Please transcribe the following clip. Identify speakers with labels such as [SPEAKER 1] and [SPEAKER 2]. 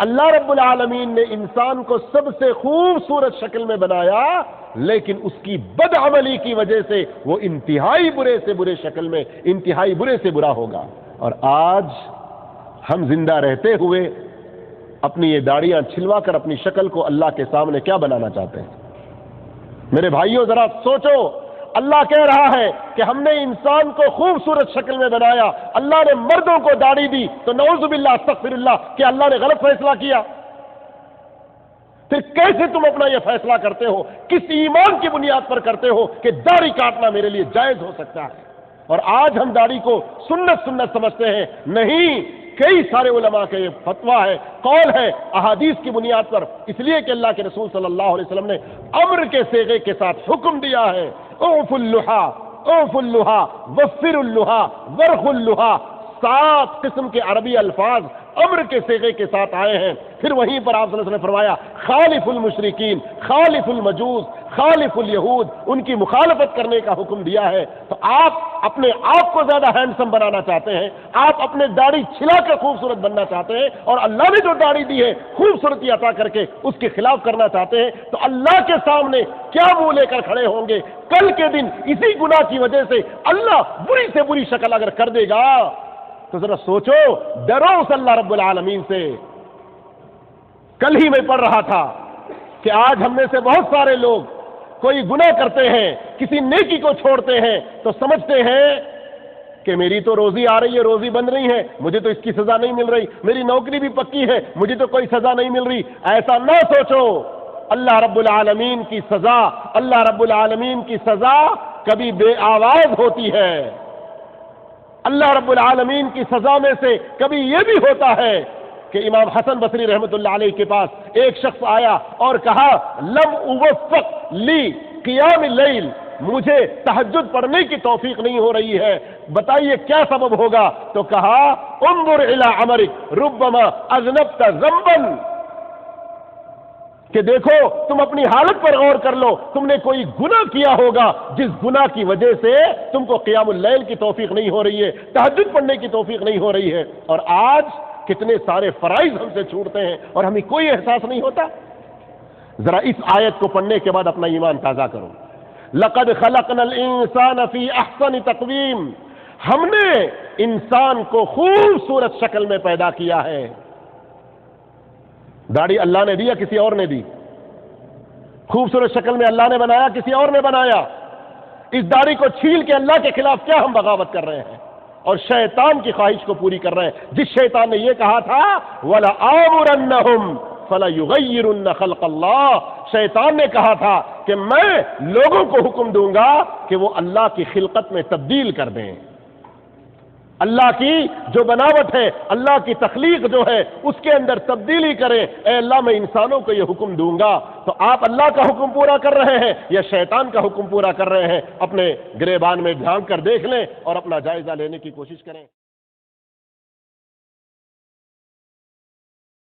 [SPEAKER 1] اللہ رب العالمین نے انسان کو سب سے خوبصورت شکل میں بنایا، لیکن اس کی بدعملی کی وجہ سے وہ انتہائی برے سے برے شکل میں، انتہائی برے سے برا ہوگا۔ اور آج ہم زندہ رہتے ہوئے اپنی یہ داڑیاں چھلوا کر اپنی شکل کو اللہ کے سامنے کیا بنانا چاہتے ہیں؟ میرے بھائیوں ذرا سوچو، اللہ کہہ رہا ہے کہ ہم نے انسان کو خوبصورت شکل میں بنایا، اللہ نے مردوں کو داڑھی دی، تو نعوذ باللہ استغفر اللہ کہ اللہ نے غلط فیصلہ کیا؟ پھر کیسے تم اپنا یہ فیصلہ کرتے ہو؟ کس ایمان کی بنیاد پر کرتے ہو کہ داڑھی کاٹنا میرے لیے جائز ہو سکتا ہے؟ اور آج ہم داڑھی کو سنت سمجھتے ہیں۔ نہیں، کئی سارے علماء کا یہ فتویٰ ہے، قول ہے احادیث کی بنیاد پر، اس لیے کہ اللہ کے رسول صلی اللہ علیہ وسلم نے امر کے صیغے کے ساتھ حکم دیا ہے، اوف اللحا، اوف اللحا، وفر اللحا، ورخ اللحا، 7 قسم کے عربی الفاظ امر کے صیغے کے ساتھ آئے ہیں۔ پھر وہیں پر آپ صلی اللہ علیہ وسلم نے فرمایا خالف المشرکین، خالف المجوس، خالف الیہود، ان کی مخالفت کرنے کا حکم دیا ہے۔ تو آپ اپنے آپ کو زیادہ ہینڈسم بنانا چاہتے ہیں، آپ اپنے داڑھی چھلا کر خوبصورت بننا چاہتے ہیں، اور اللہ نے جو داڑھی دی ہے خوبصورتی عطا کر کے اس کے خلاف کرنا چاہتے ہیں، تو اللہ کے سامنے کیا منہ لے کر کھڑے ہوں گے؟ کل کے دن اسی گناہ کی وجہ سے اللہ بری سے بری شکل اگر کر دے گا تو ذرا سوچو، ڈرو اس اللہ رب العالمین سے۔ کل ہی میں پڑھ رہا تھا کہ آج ہم میں سے بہت سارے لوگ کوئی گناہ کرتے ہیں، کسی نیکی کو چھوڑتے ہیں تو سمجھتے ہیں کہ میری تو روزی آ رہی ہے، روزی بن رہی ہے، مجھے تو اس کی سزا نہیں مل رہی، میری نوکری بھی پکی ہے، مجھے تو کوئی سزا نہیں مل رہی۔ ایسا نہ سوچو، اللہ رب العالمین کی سزا، اللہ رب العالمین کی سزا کبھی بے آواز ہوتی ہے۔ اللہ رب العالمین کی سزا میں سے کبھی یہ بھی ہوتا ہے کہ امام حسن بصری رحمۃ اللہ علیہ کے پاس ایک شخص آیا اور کہا لم اوفق لی قیام اللیل، مجھے تہجد پڑھنے کی توفیق نہیں ہو رہی ہے، بتائیے کیا سبب ہوگا؟ تو کہا انظر الی عمرک ربما اذنبت ذنبا، کہ دیکھو تم اپنی حالت پر غور کر لو، تم نے کوئی گناہ کیا ہوگا جس گناہ کی وجہ سے تم کو قیام اللیل کی توفیق نہیں ہو رہی ہے، تہجد پڑھنے کی توفیق نہیں ہو رہی ہے۔ اور آج کتنے سارے فرائض ہم سے چھوٹتے ہیں اور ہمیں کوئی احساس نہیں ہوتا۔ ذرا اس آیت کو پڑھنے کے بعد اپنا ایمان تازہ کرو۔ لقد خلقنا الانسان فی احسن تقویم، ہم نے انسان کو خوبصورت شکل میں پیدا کیا ہے۔ داڑھی اللہ نے دی یا کسی اور نے دی؟ خوبصورت شکل میں اللہ نے بنایا، کسی اور نے بنایا؟ اس داڑھی کو چھیل کے اللہ کے خلاف کیا ہم بغاوت کر رہے ہیں اور شیطان کی خواہش کو پوری کر رہے ہیں، جس شیطان نے یہ کہا تھا وَلَآمُرَنَّهُمْ فَلَيُغَيِّرُنَّ خَلْقَ اللَّهِ، شیطان نے کہا تھا کہ میں لوگوں کو حکم دوں گا کہ وہ اللہ کی خلقت میں تبدیل کر دیں، اللہ کی جو بناوٹ ہے، اللہ کی تخلیق جو ہے اس کے اندر تبدیلی کریں۔ اے اللہ میں انسانوں کو یہ حکم دوں گا۔ تو آپ اللہ کا حکم پورا کر رہے ہیں یا شیطان کا حکم پورا کر رہے ہیں؟ اپنے گریبان میں جھانک کر دیکھ لیں اور اپنا جائزہ لینے کی کوشش کریں۔